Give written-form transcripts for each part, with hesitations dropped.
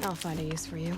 I'll find a use for you.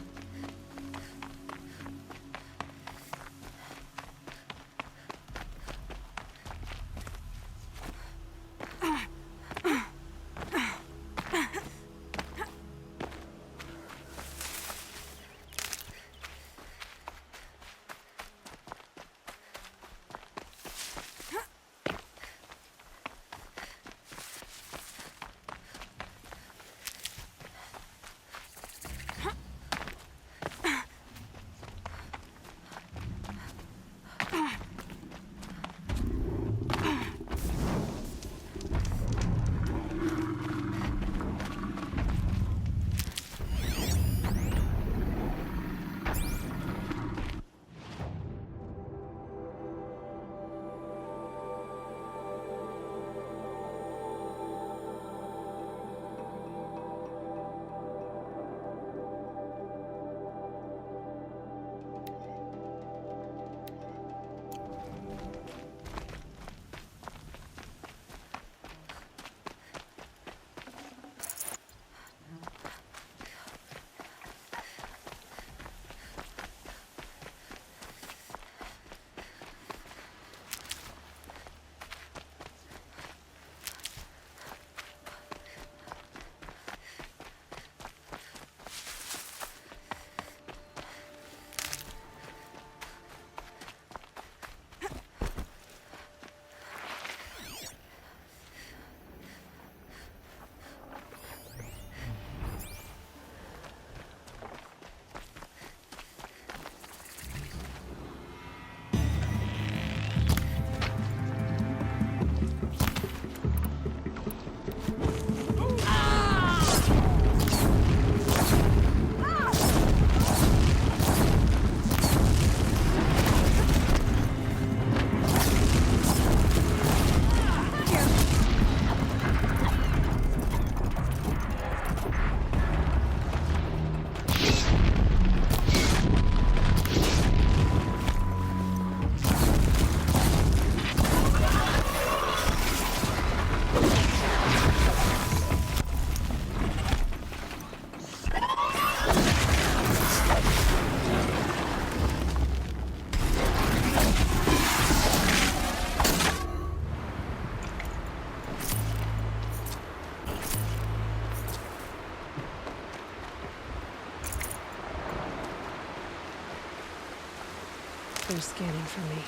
They're scanning for me.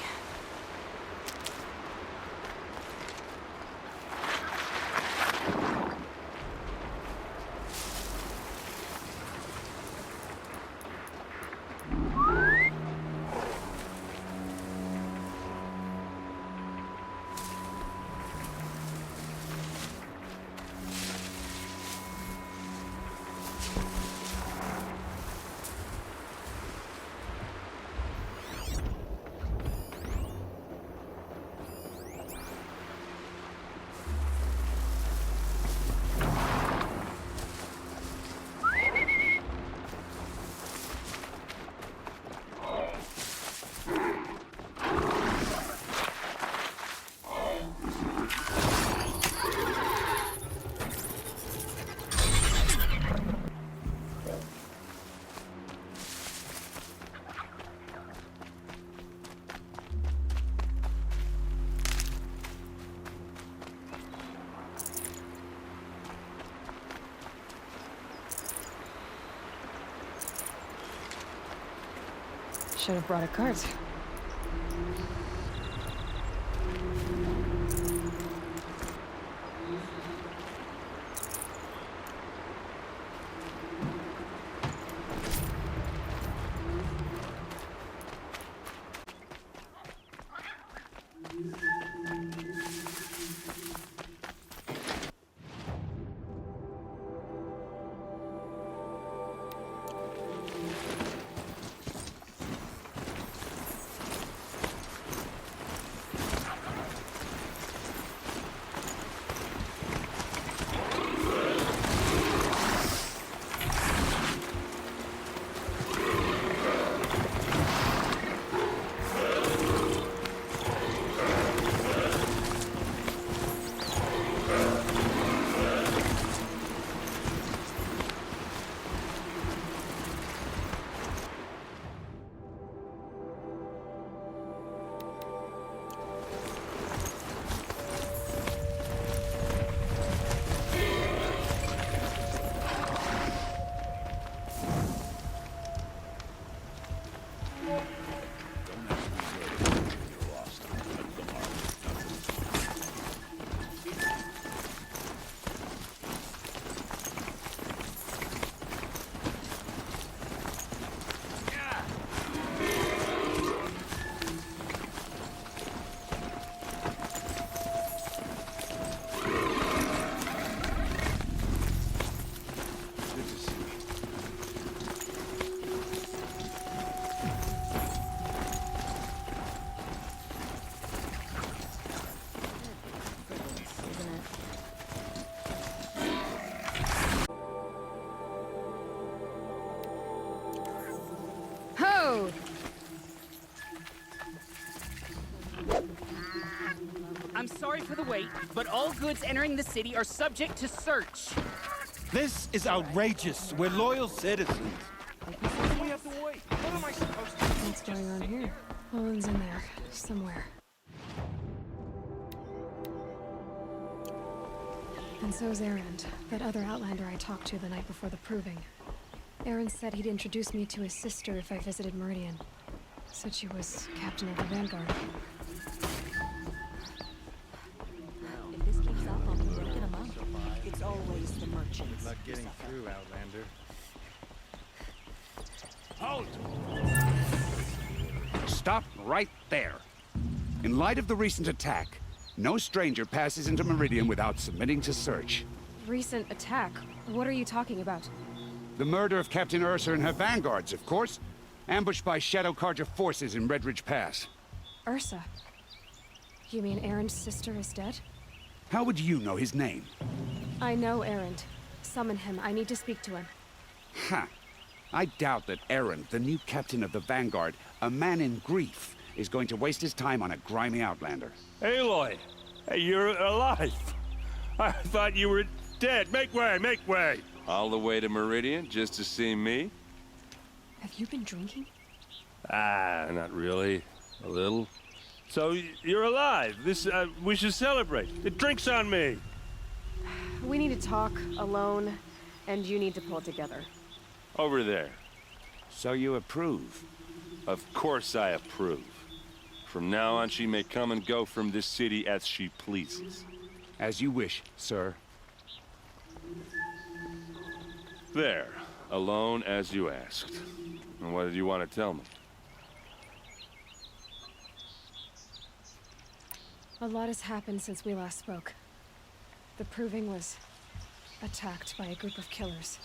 Should have brought a cart. right, but all goods entering the city are subject to search. This is outrageous. We're loyal citizens. We have to wait. What am I supposed to do? What's going on here? Owen's in there, somewhere. And so's Erend, that other Outlander I talked to the night before the proving. Erend said he'd introduce me to his sister if I visited Meridian. Said she was captain of the Vanguard. If this keeps up, I'll be breaking them up. It's always the merchants. Not getting through, Outlander. Halt! Stop right there. In light of the recent attack, no stranger passes into Meridian without submitting to search. Recent attack? What are you talking about? The murder of Captain Ursa and her vanguards, of course. Ambushed by Shadow Carja forces in Redridge Pass. Ursa? You mean Erend's sister is dead? How would you know his name? I know Erend. Summon him. I need to speak to him. Ha! I doubt that Erend, the new captain of the Vanguard, a man in grief, is going to waste his time on a grimy Outlander. Aloy! Hey, you're alive! I thought you were dead. Make way, make way! All the way to Meridian just to see me? Have you been drinking? Ah, not really. A little. So, you're alive. We should celebrate. The drink's on me. We need to talk, alone, and you need to pull it together. Over there. So you approve? Of course I approve. From now on, she may come and go from this city as she pleases. As you wish, sir. There. Alone as you asked. And what did you want to tell me? A lot has happened since we last spoke. The Proving was attacked by a group of killers.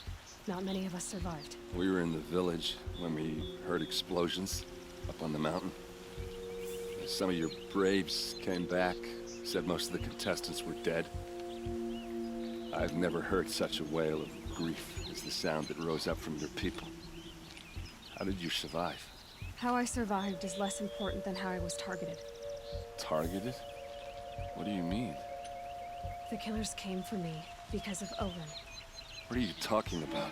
Not many of us survived. We were in the village when we heard explosions up on the mountain. Some of your braves came back, said most of the contestants were dead. I've never heard such a wail of grief as the sound that rose up from your people. How did you survive? How I survived is less important than how I was targeted. Targeted? What do you mean? The killers came for me because of Owen. What are you talking about?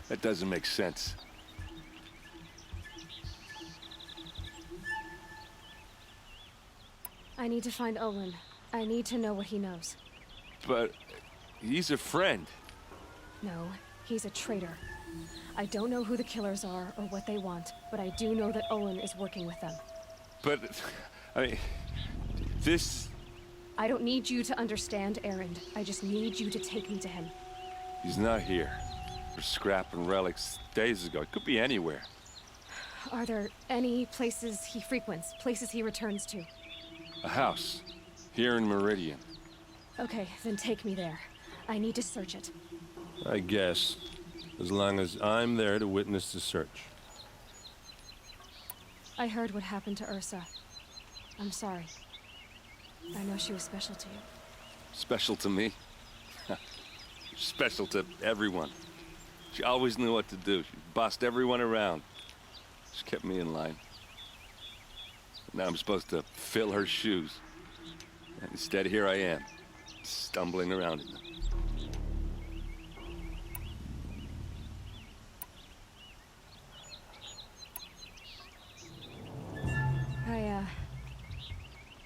That doesn't make sense. I need to find Owen. I need to know what he knows. But he's a friend. No, he's a traitor. I don't know who the killers are or what they want, but I do know that Owen is working with them. But, I mean, this... I don't need you to understand, Erend. I just need you to take me to him. He's not here. For scrap and relics days ago. It could be anywhere. Are there any places he frequents, places he returns to? A house. Here in Meridian. Okay, then take me there. I need to search it. I guess. As long as I'm there to witness the search. I heard what happened to Ursa. I'm sorry. I know she was special to you. Special to me? Special to everyone. She always knew what to do. She bossed everyone around. She kept me in line. Now I'm supposed to fill her shoes. And instead, here I am, stumbling around in them.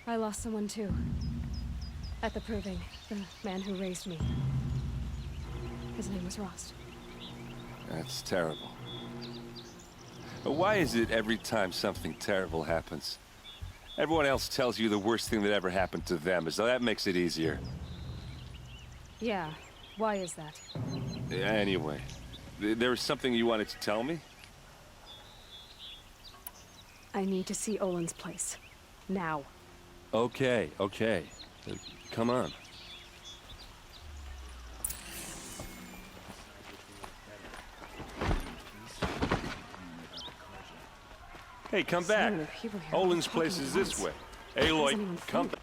I lost someone too. At the Proving, the man who raised me. His name was Rost. That's terrible. But why is it every time something terrible happens, everyone else tells you the worst thing that ever happened to them, as though that makes it easier? Yeah, why is that? Anyway, there was something you wanted to tell me? I need to see Olin's place. Now. Okay. Come on. Hey, come back. So, people here Olin's talking place at is this once. way. Doesn't Aloy, even come think. back.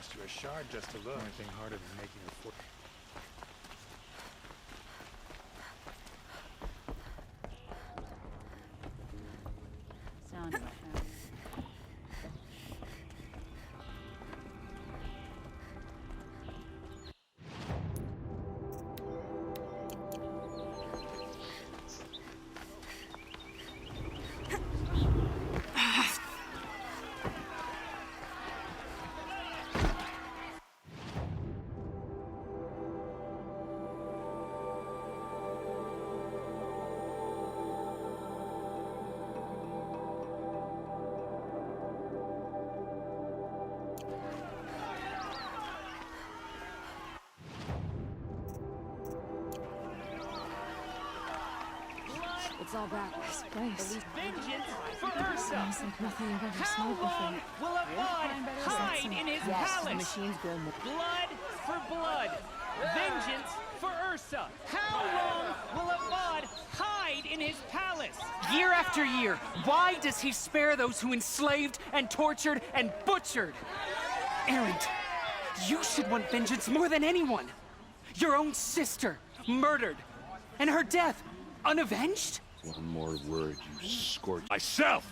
cost you a shard just to look. Anything harder than making a foot. Sound of a hound. It's all back. This place. Vengeance for Ursa! Smells like nothing I've ever How smelled long before. will Avad hide in his Yes, the palace? machines grow more. Blood for blood. Vengeance for Ursa. How long will Avad hide in his palace? Year after year, why does he spare those who enslaved and tortured and butchered? Erend, you should want vengeance more than anyone. Your own sister, murdered, and her death, unavenged? One more word, you scorch. Myself!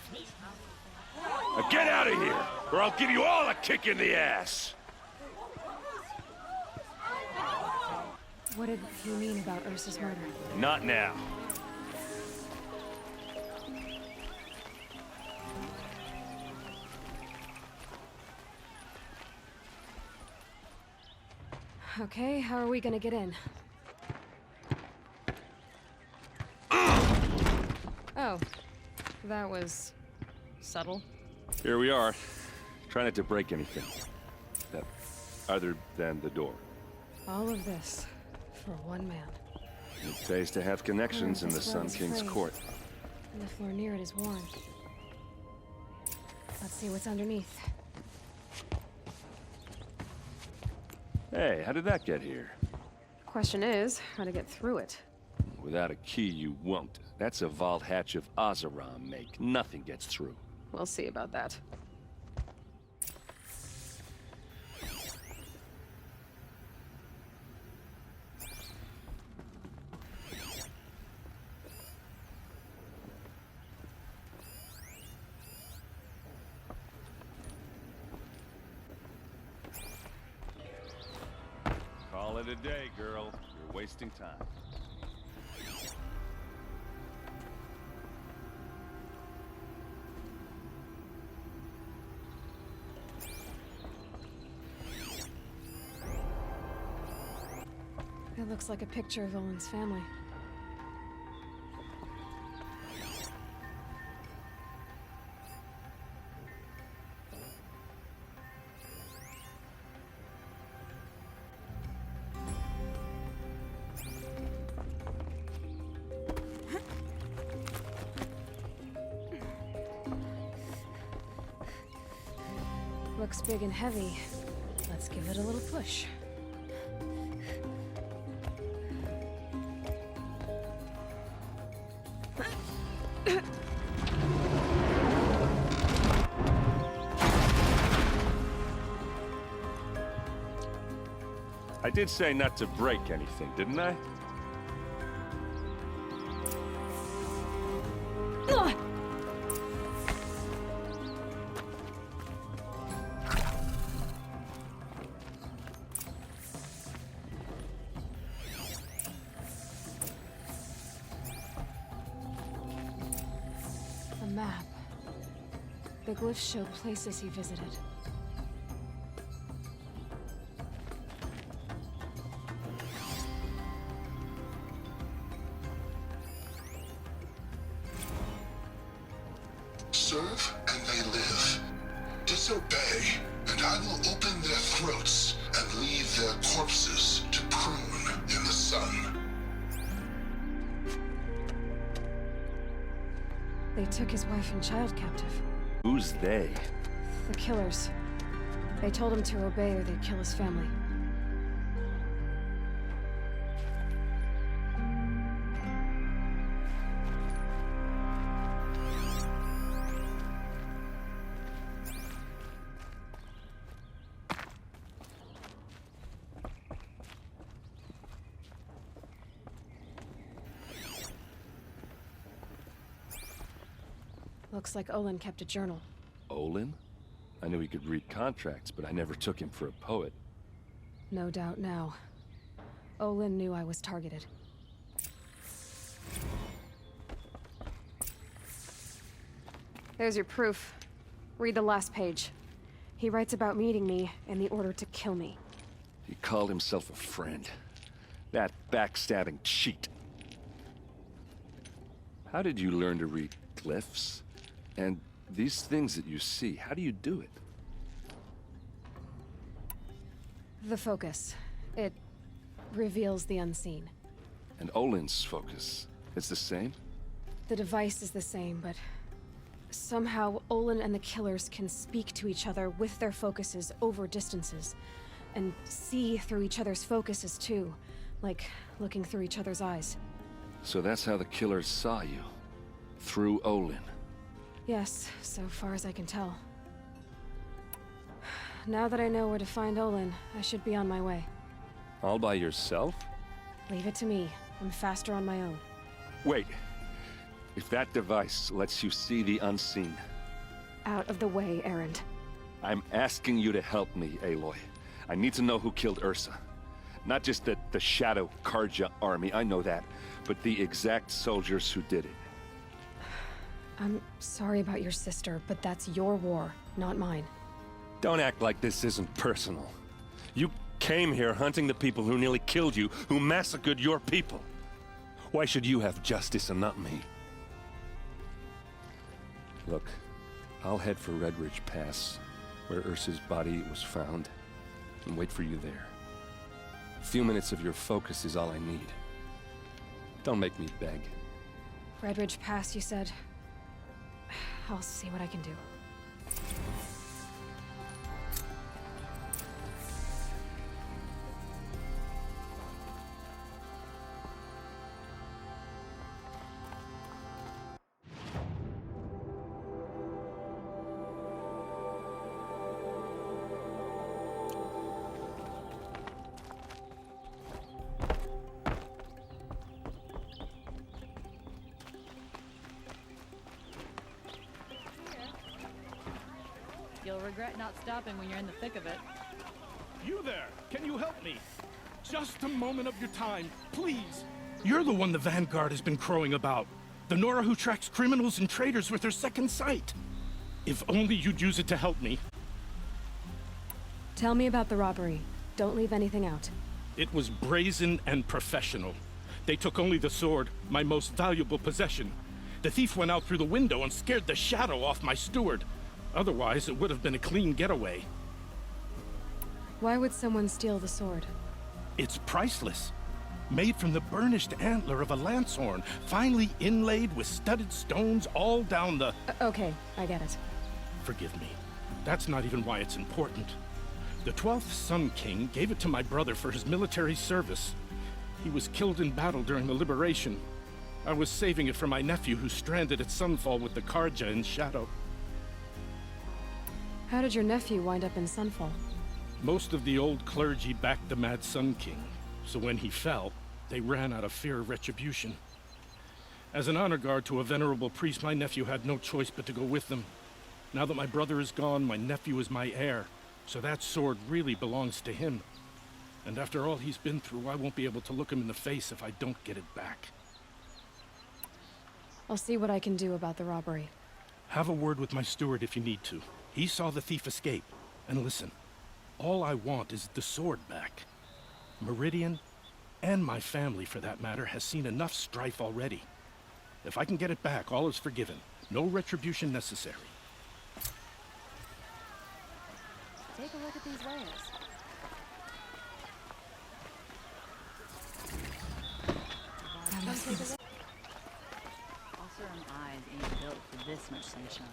Now get out of here, or I'll give you all a kick in the ass! What did you mean about Ursa's murder? Not now. Okay, how are we gonna get in? Oh, that was subtle. Here we are. Try not to break anything. That, other than the door. All of this for one man. It pays to have connections in the This Sun road's King's free. court. And the floor near it is worn. Let's see what's underneath. Hey, how did that get here? Question is, how to get through it. Without a key, you won't. That's a vault hatch of Oseram make. Nothing gets through. We'll see about that. Call it a day, girl. You're wasting time. It looks like a picture of Owen's family. Looks big and heavy. Let's give it a little push. I did say not to break anything, didn't I? A map. The glyphs show places he visited. Serve and they live. Disobey, and I will open their throats and leave their corpses to prune in the sun. They took his wife and child captive. Who's they? The killers. They told him to obey or they'd kill his family. Looks like Olin kept a journal. Olin? I knew he could read contracts, but I never took him for a poet. No doubt now. Olin knew I was targeted. There's your proof. Read the last page. He writes about meeting me and the order to kill me. He called himself a friend. That backstabbing cheat. How did you learn to read glyphs? And these things that you see, how do you do it? The focus. It reveals the unseen. And Olin's focus, it's the same? The device is the same, but somehow Olin and the killers can speak to each other with their focuses over distances, and see through each other's focuses too, like looking through each other's eyes. So that's how the killers saw you? Through Olin? Yes, so far as I can tell. Now that I know where to find Olin, I should be on my way. All by yourself? Leave it to me. I'm faster on my own. Wait. If that device lets you see the unseen... Out of the way, Erend. I'm asking you to help me, Aloy. I need to know who killed Ursa. Not just the Shadow Karja army, I know that, but the exact soldiers who did it. I'm sorry about your sister, but that's your war, not mine. Don't act like this isn't personal. You came here hunting the people who nearly killed you, who massacred your people. Why should you have justice and not me? Look, I'll head for Red Ridge Pass, where Ursa's body was found, and wait for you there. A few minutes of your focus is all I need. Don't make me beg. Red Ridge Pass, you said? I'll see what I can do. You'll regret not stopping when you're in the thick of it. You there! Can you help me? Just a moment of your time, please! You're the one the Vanguard has been crowing about. The Nora who tracks criminals and traitors with her second sight. If only you'd use it to help me. Tell me about the robbery. Don't leave anything out. It was brazen and professional. They took only the sword, my most valuable possession. The thief went out through the window and scared the shadow off my steward. Otherwise, it would have been a clean getaway. Why would someone steal the sword? It's priceless. Made from the burnished antler of a lancehorn, finely inlaid with studded stones all down the... Okay, I get it. Forgive me. That's not even why it's important. The 12th Sun King gave it to my brother for his military service. He was killed in battle during the liberation. I was saving it for my nephew who's stranded at Sunfall with the Karja in Shadow. How did your nephew wind up in Sunfall? Most of the old clergy backed the Mad Sun King, so when he fell, they ran out of fear of retribution. As an honor guard to a venerable priest, my nephew had no choice but to go with them. Now that my brother is gone, my nephew is my heir, so that sword really belongs to him. And after all he's been through, I won't be able to look him in the face if I don't get it back. I'll see what I can do about the robbery. Have a word with my steward if you need to. He saw the thief escape. And listen, all I want is the sword back. Meridian, and my family for that matter, has seen enough strife already. If I can get it back, all is forgiven. No retribution necessary. Take a look at these layers. Also, eyes ain't built for this much sunshine.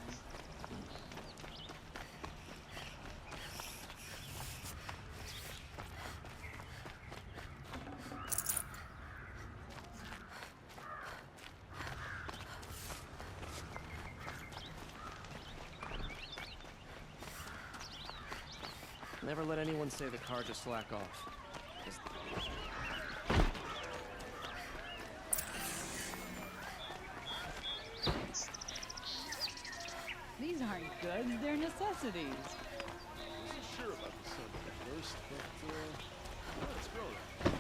Never let anyone say the car just slack off. goods, they're necessities. Wasn't sure about the sun at first, but let's go then.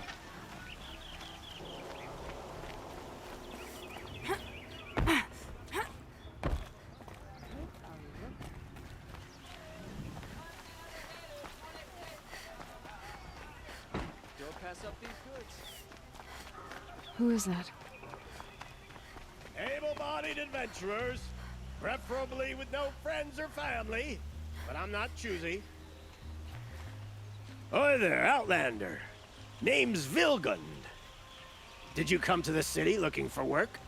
Don't pass up these goods. Who is that? Able-bodied adventurers, preferably with no friends or family, but I'm not choosy. Oi there, Outlander. Name's Vilgund. Did you come to the city looking for work?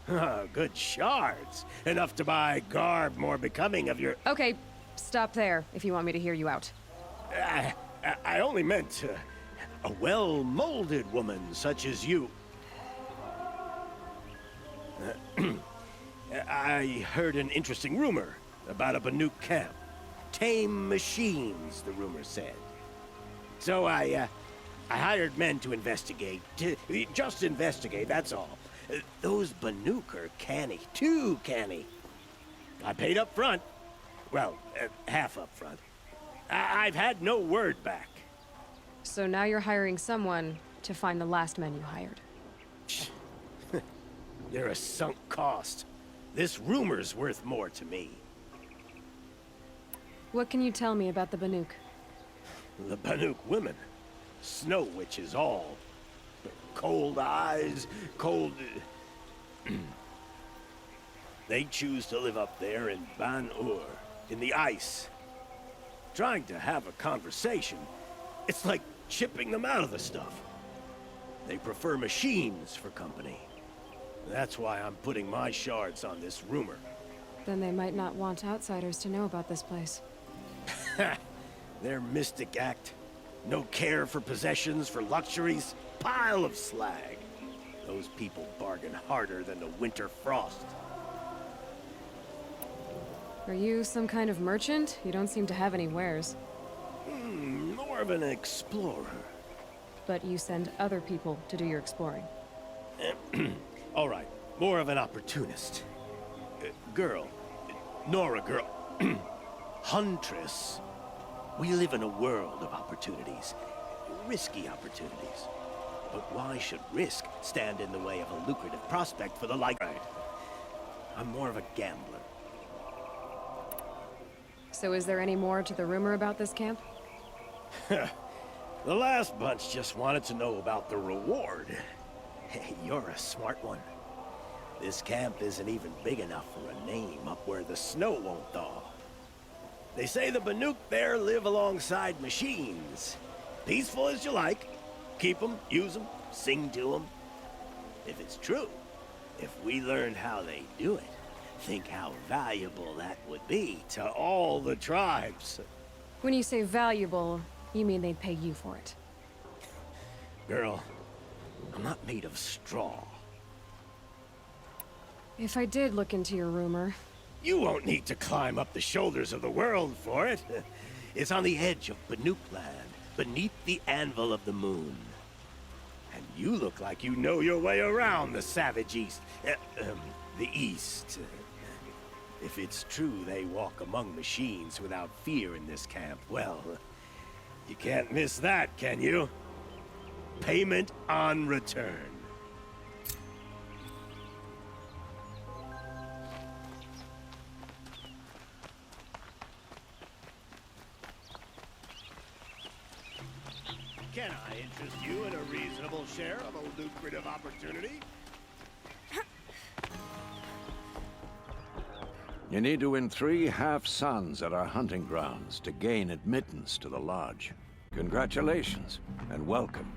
Ah, good shards. Enough to buy garb more becoming of your... Okay, stop there if you want me to hear you out. I only meant a well-molded woman such as you. I heard an interesting rumor about a Banuk camp. Tame machines, the rumor said. So I hired men to investigate. Just investigate, that's all. Those Banuk are canny, too canny. I paid up front. Well, half up front. I've had no word back. So now you're hiring someone to find the last men you hired. They're a sunk cost. This rumor's worth more to me. What can you tell me about the Banuk? The Banuk women. Snow witches all. Cold eyes, cold... They choose to live up there in Ban-Ur, in the ice. Trying to have a conversation, it's like chipping them out of the stuff. They prefer machines for company. That's why I'm putting my shards on this rumor. Then they might not want outsiders to know about this place. Their mystic act. No care for possessions, for luxuries. Pile of slag. Those people bargain harder than the winter frost. Are you some kind of merchant? You don't seem to have any wares. More of an explorer. But you send other people to do your exploring. All right, more of an opportunist. Girl. Nora girl. Huntress. We live in a world of opportunities. Risky opportunities. But why should risk stand in the way of a lucrative prospect for the like? Right. I'm more of a gambler. So is there any more to the rumor about this camp? The last bunch just wanted to know about the reward. Hey, you're a smart one. This camp isn't even big enough for a name up where the snow won't thaw. They say the Banuk there live alongside machines. Peaceful as you like. Keep them, use them, sing to them. If it's true, if we learned how they do it, think how valuable that would be to all the tribes. When you say valuable, you mean they'd pay you for it. Girl, I'm not made of straw. If I did look into your rumor... You won't need to climb up the shoulders of the world for it. It's on the edge of Banuk land, beneath the anvil of the moon. And you look like you know your way around the savage east. The east. If it's true they walk among machines without fear in this camp, well, you can't miss that, can you? Payment on return. Can I interest you in a reasonable share of a lucrative opportunity? You need to win 3 half-suns at our hunting grounds to gain admittance to the lodge. Congratulations, and welcome.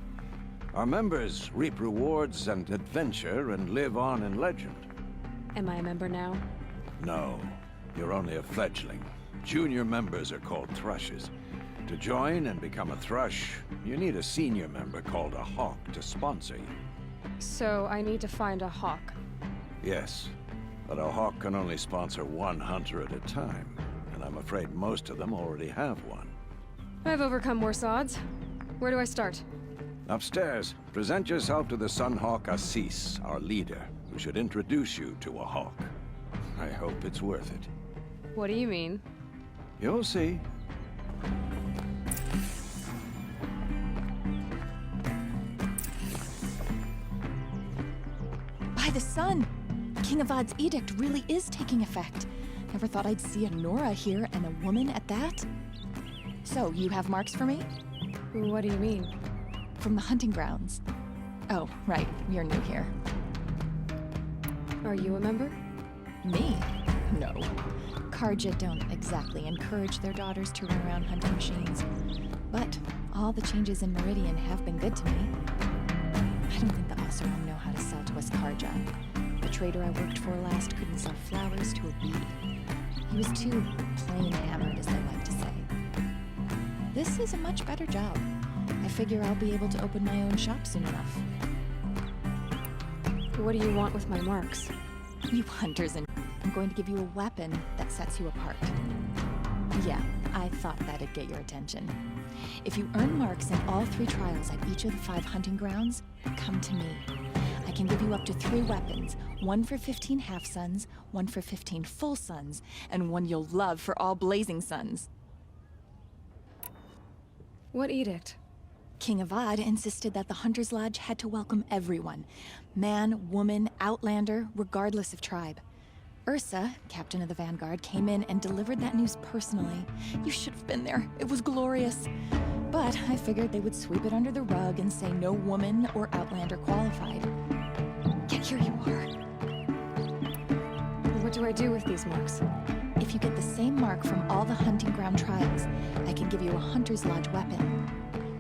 Our members reap rewards and adventure and live on in legend. Am I a member now? No, you're only a fledgling. Junior members are called thrushes. To join and become a thrush, you need a senior member called a hawk to sponsor you. So I need to find a hawk. Yes, but a hawk can only sponsor 1 hunter at a time, and I'm afraid most of them already have one. I've overcome worse odds. Where do I start? Upstairs, present yourself to the Sunhawk Assis, our leader, who should introduce you to a hawk. I hope it's worth it. What do you mean? You'll see. By the sun! King Avad's edict really is taking effect. Never thought I'd see a Nora here, and a woman at that. So, you have marks for me? What do you mean? From the hunting grounds. Oh, right, you're new here. Are you a member? Me? No. Karja don't exactly encourage their daughters to run around hunting machines. But all the changes in Meridian have been good to me. I don't think the Oseram know how to sell to us Karja. The trader I worked for last couldn't sell flowers to a bee. He was too plain hammered, as they like to say. This is a much better job. I figure I'll be able to open my own shop soon enough. What do you want with my marks? You hunters, and I'm going to give you a weapon that sets you apart. Yeah, I thought that'd get your attention. If you earn marks in all 3 trials at each of the 5 hunting grounds, come to me. I can give you up to 3 weapons, 1 for 15 half-suns, 1 for 15 full suns, and 1 you'll love for all blazing suns. What edict? King Avad insisted that the Hunter's Lodge had to welcome everyone. Man, woman, outlander, regardless of tribe. Ursa, captain of the Vanguard, came in and delivered that news personally. You should have been there. It was glorious. But I figured they would sweep it under the rug and say no woman or outlander qualified. Yet here you are. What do I do with these marks? If you get the same mark from all the hunting ground trials, I can give you a Hunter's Lodge weapon.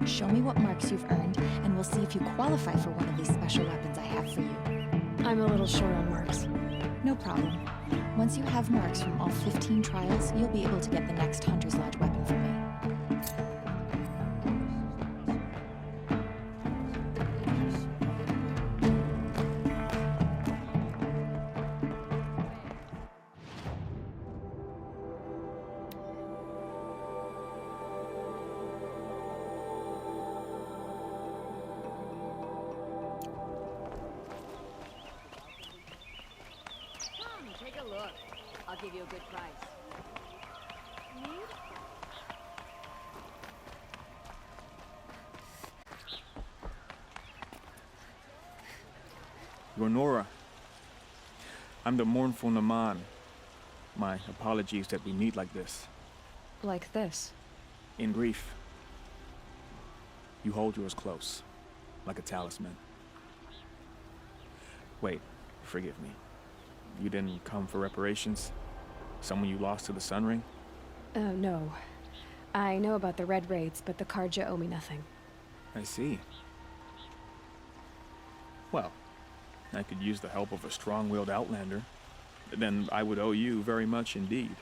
Show me what marks you've earned, and we'll see if you qualify for one of these special weapons I have for you. I'm a little short on marks. No problem. Once you have marks from all 15 trials, you'll be able to get the next Hunter's Lodge weapon from me. Take a look. I'll give you a good price. You're Nora. I'm the mournful Naman. My apologies that we meet like this. Like this? In grief. You hold yours close, like a talisman. Wait, forgive me. You didn't come for reparations? Someone you lost to the Sun Ring? No. I know about the Red Raids, but the Karja owe me nothing. I see. Well, I could use the help of a strong-willed outlander. Then I would owe you very much indeed.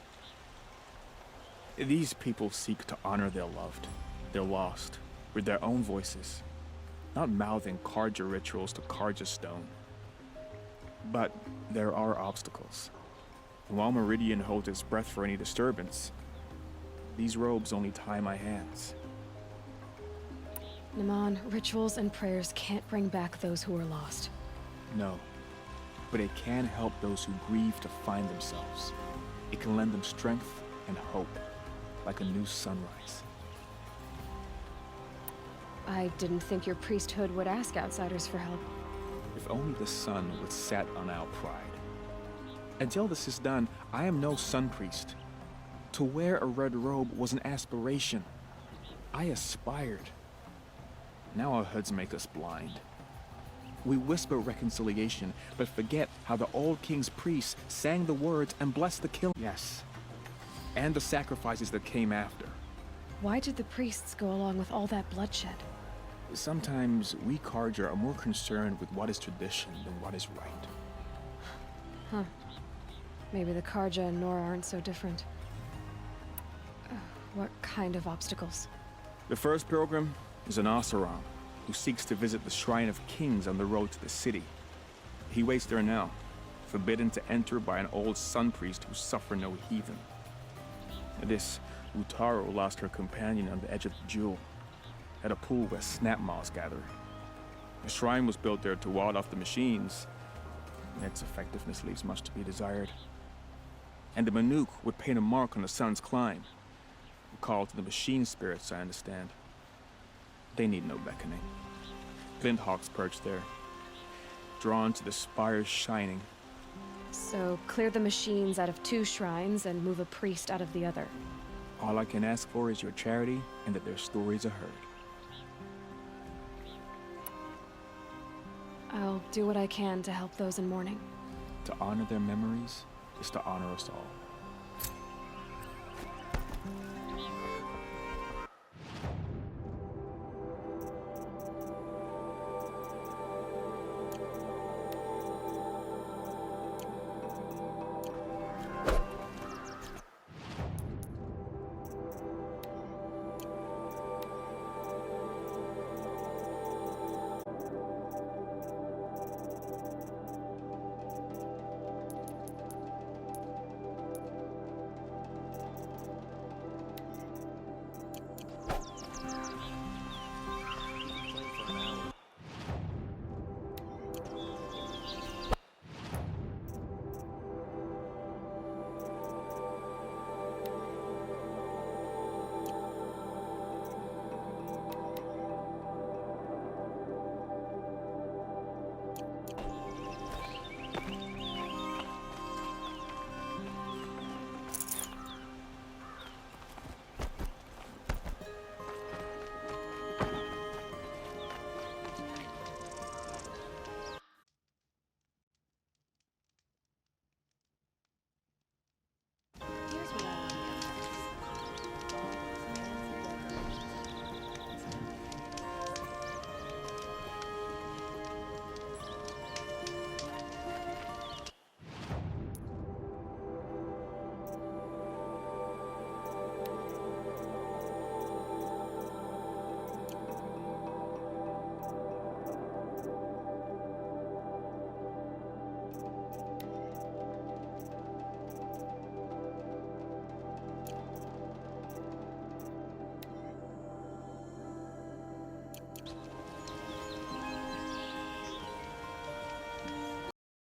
These people seek to honor their loved, their lost, with their own voices, not mouthing Karja rituals to Karja stone. But there are obstacles. And while Meridian holds its breath for any disturbance, these robes only tie my hands. Naman, rituals and prayers can't bring back those who are lost. No, but it can help those who grieve to find themselves. It can lend them strength and hope, like a new sunrise. I didn't think your priesthood would ask outsiders for help. If only the sun would set on our pride. Until this is done, I am no sun priest. To wear a red robe was an aspiration. I aspired. Now our hoods make us blind. We whisper reconciliation, but forget how the old king's priests sang the words and blessed the kill. Yes, and the sacrifices that came after. Why did the priests go along with all that bloodshed? Sometimes we Karja are more concerned with what is tradition than what is right. Huh. Maybe the Karja and Nora aren't so different. What kind of obstacles? The first pilgrim is an Oseram who seeks to visit the Shrine of Kings on the road to the city. He waits there now, forbidden to enter by an old sun priest who suffer no heathen. This Utaro lost her companion on the edge of the Jewel, at a pool where snap moths gather. The shrine was built there to ward off the machines. Its effectiveness leaves much to be desired. And the Manuk would paint a mark on the sun's climb. A call to the machine spirits, I understand. They need no beckoning. Glint hawks perch there, drawn to the spire's shining. So, clear the machines out of 2 shrines and move a priest out of the other. All I can ask for is your charity and that their stories are heard. I'll do what I can to help those in mourning. To honor their memories is to honor us all.